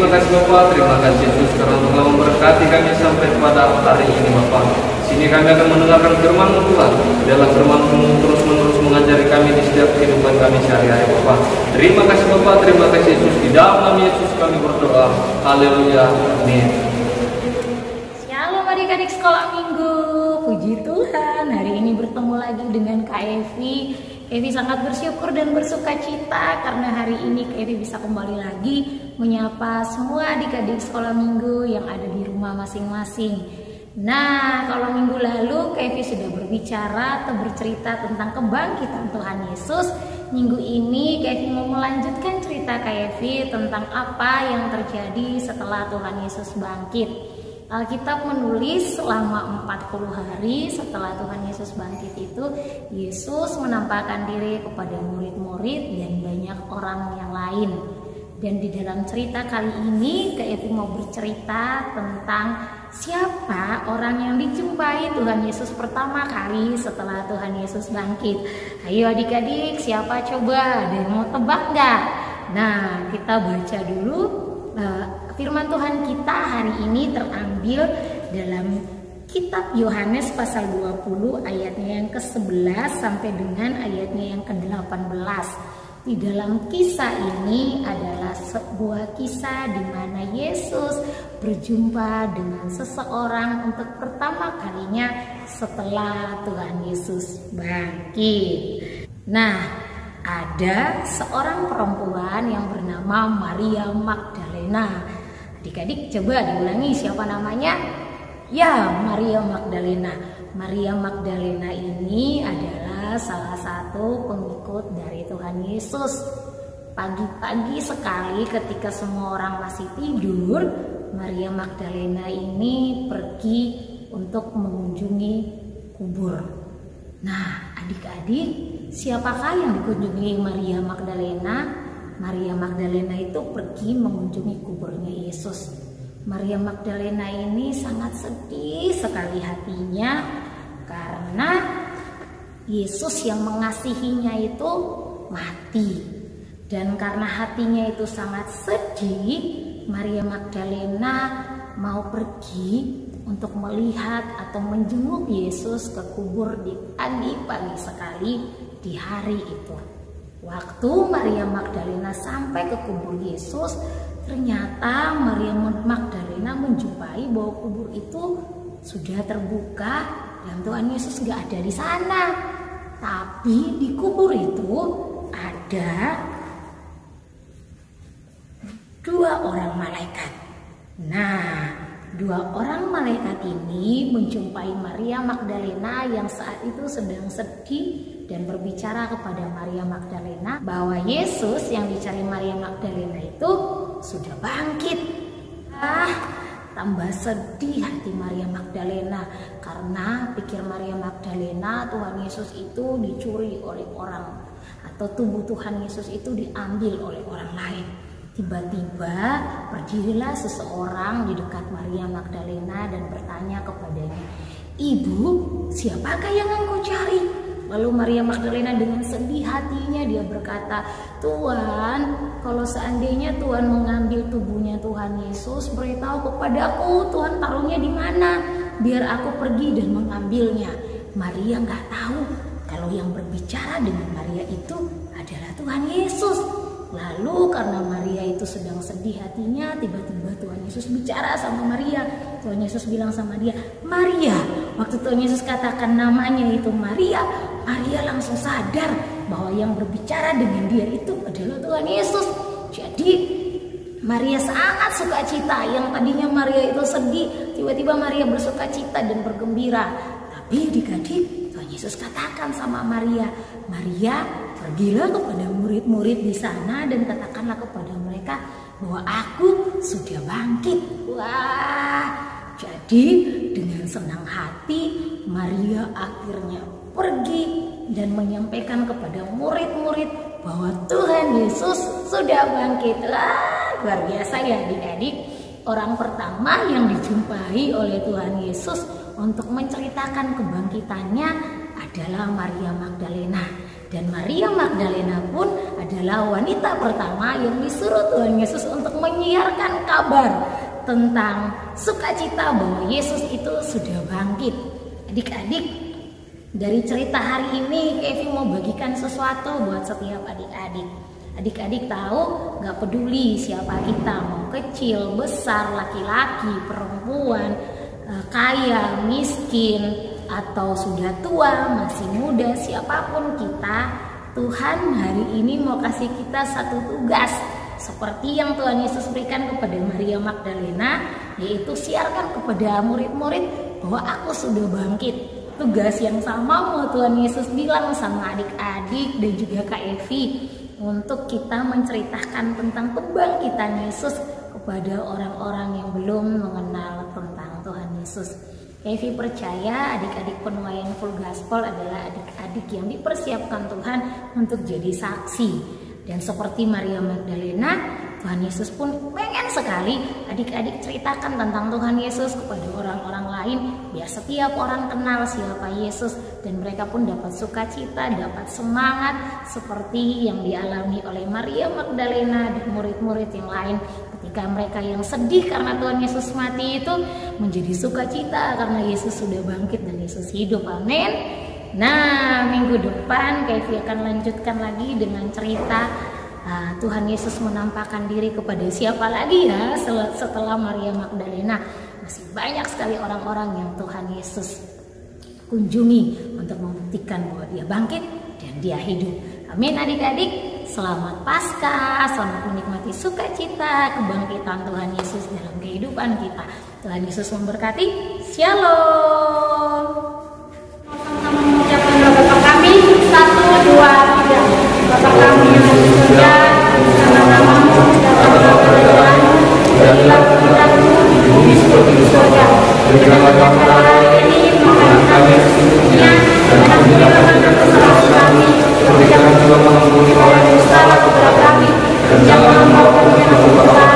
kasih Bapak, terima kasih Yesus karena telah memberkati kami sampai pada hari ini Bapak. Sini kami akan mendengarkan firman-Mu Tuhan. Biarlah firman-Mu terus-menerus mengajari kami di setiap kehidupan kami sehari-hari Bapak. Terima kasih Bapak, terima kasih Yesus. Di dalam nama Yesus kami berdoa. Haleluya. Amin. Shalom adik-adik sekolah minggu. Puji Tuhan, hari ini bertemu lagi dengan Kak Evi. Evi sangat bersyukur dan bersuka cita karena hari ini Kak Evi bisa kembali lagi menyapa semua adik-adik sekolah minggu yang ada di rumah masing-masing. Nah, kalau minggu lalu Kak Evi sudah berbicara atau bercerita tentang kebangkitan Tuhan Yesus. Minggu ini Kak Evi mau melanjutkan cerita Kak Evi tentang apa yang terjadi setelah Tuhan Yesus bangkit. Alkitab menulis selama 40 hari setelah Tuhan Yesus bangkit itu, Yesus menampakkan diri kepada murid-murid dan banyak orang yang lain. Dan di dalam cerita kali ini, Kak Evi mau bercerita tentang siapa orang yang dijumpai Tuhan Yesus pertama kali setelah Tuhan Yesus bangkit. Ayo adik-adik, siapa coba? Ada yang mau tebak nggak? Nah, kita baca dulu. Firman Tuhan kita hari ini terambil dalam kitab Yohanes pasal 20 ayatnya yang ke-11 sampai dengan ayatnya yang ke-18. Di dalam kisah ini adalah sebuah kisah di mana Yesus berjumpa dengan seseorang untuk pertama kalinya setelah Tuhan Yesus bangkit. Nah, ada seorang perempuan yang bernama Maria Magdalena. Adik-adik coba diulangi siapa namanya? Ya, Maria Magdalena. Maria Magdalena ini adalah salah satu pengikut dari Tuhan Yesus. Pagi-pagi sekali ketika semua orang masih tidur, Maria Magdalena ini pergi untuk mengunjungi kubur. Nah, adik-adik, siapakah yang dikunjungi Maria Magdalena? Maria Magdalena itu pergi mengunjungi kuburnya Yesus. Maria Magdalena ini sangat sedih sekali hatinya karena Yesus yang mengasihinya itu mati. Dan karena hatinya itu sangat sedih, Maria Magdalena mau pergi untuk melihat atau menjenguk Yesus ke kubur di pagi-pagi sekali di hari itu. Waktu Maria Magdalena sampai ke kubur Yesus, ternyata Maria Magdalena menjumpai bahwa kubur itu sudah terbuka dan Tuhan Yesus nggak ada di sana. Tapi di kubur itu ada dua orang malaikat. Nah, dua orang malaikat ini menjumpai Maria Magdalena yang saat itu sedang sedih dan berbicara kepada Maria Magdalena bahwa Yesus yang dicari Maria Magdalena itu sudah bangkit. Tambah sedih hati Maria Magdalena karena pikir Maria Magdalena Tuhan Yesus itu dicuri oleh orang atau tubuh Tuhan Yesus itu diambil oleh orang lain. Tiba-tiba pergilah seseorang di dekat Maria Magdalena dan bertanya kepadanya, "Ibu, siapakah yang engkau cari?" Lalu Maria Magdalena dengan sedih hatinya dia berkata, "Tuhan, kalau seandainya Tuhan mengambil tubuhnya Tuhan Yesus, beritahu kepadaku Tuhan taruhnya di mana, biar aku pergi dan mengambilnya." Maria nggak tahu kalau yang berbicara dengan Maria itu adalah Tuhan Yesus. Lalu karena Maria itu sedang sedih hatinya, tiba-tiba Tuhan Yesus bicara sama Maria. Tuhan Yesus bilang sama dia, "Maria." Waktu Tuhan Yesus katakan namanya itu Maria, Maria langsung sadar bahwa yang berbicara dengan dia itu adalah Tuhan Yesus. Jadi Maria sangat sukacita. Yang tadinya Maria itu sedih, tiba-tiba Maria bersukacita dan bergembira. Tapi adik-adik, Tuhan Yesus katakan sama Maria, "Maria, pergilah kepada murid-murid di sana dan katakanlah kepada mereka bahwa aku sudah bangkit." Wah, jadi dengan senang hati Maria akhirnya pergi dan menyampaikan kepada murid-murid bahwa Tuhan Yesus sudah bangkit. Wah, luar biasa ya adik-adik. Orang pertama yang dijumpai oleh Tuhan Yesus untuk menceritakan kebangkitannya adalah Maria Magdalena. Dan Maria Magdalena pun adalah wanita pertama yang disuruh Tuhan Yesus untuk menyiarkan kabar tentang sukacita bahwa Yesus itu sudah bangkit. Adik-adik, dari cerita hari ini Kevi mau bagikan sesuatu buat setiap adik-adik. Adik-adik tahu gak peduli siapa kita, mau kecil, besar, laki-laki, perempuan, kaya, miskin, atau sudah tua, masih muda, siapapun kita, Tuhan hari ini mau kasih kita satu tugas seperti yang Tuhan Yesus berikan kepada Maria Magdalena, yaitu siarkan kepada murid-murid bahwa aku sudah bangkit. Tugas yang sama mau Tuhan Yesus bilang sama adik-adik dan juga Kak Evi, untuk kita menceritakan tentang kebangkitan Yesus kepada orang-orang yang belum mengenal tentang Tuhan Yesus. Evi percaya adik-adik penuaian full gospel adalah adik-adik yang dipersiapkan Tuhan untuk jadi saksi. Dan seperti Maria Magdalena, Tuhan Yesus pun pengen sekali adik-adik ceritakan tentang Tuhan Yesus kepada orang-orang lain, biar setiap orang kenal siapa Yesus dan mereka pun dapat sukacita, dapat semangat seperti yang dialami oleh Maria Magdalena dan murid-murid yang lain. Ketika mereka yang sedih karena Tuhan Yesus mati itu menjadi sukacita karena Yesus sudah bangkit dan Yesus hidup. Amin. Nah, minggu depan Kevi akan lanjutkan lagi dengan cerita Tuhan Yesus menampakkan diri kepada siapa lagi ya setelah Maria Magdalena. Masih banyak sekali orang-orang yang Tuhan Yesus kunjungi untuk membuktikan bahwa dia bangkit dan dia hidup. Amin adik-adik. Selamat Paskah, selamat menikmati sukacita kebangkitan Tuhan Yesus dalam kehidupan kita. Tuhan Yesus memberkati. Shalom. Sama-sama mengucapkan doa Bapa kami. 1, 2, 3. Bapa kami yang ada di surga, nama-namamu, datanglah kerajaanmu, jadilah kehendakmu di bumi seperti di surga. Berikanlah kami hari ini makanan kami secukupnya, dan ampunilah kami kesalahan kami, seperti kami juga mengampuni orang yang bersalah kepada kami, dan jangan membawa kami ke dalam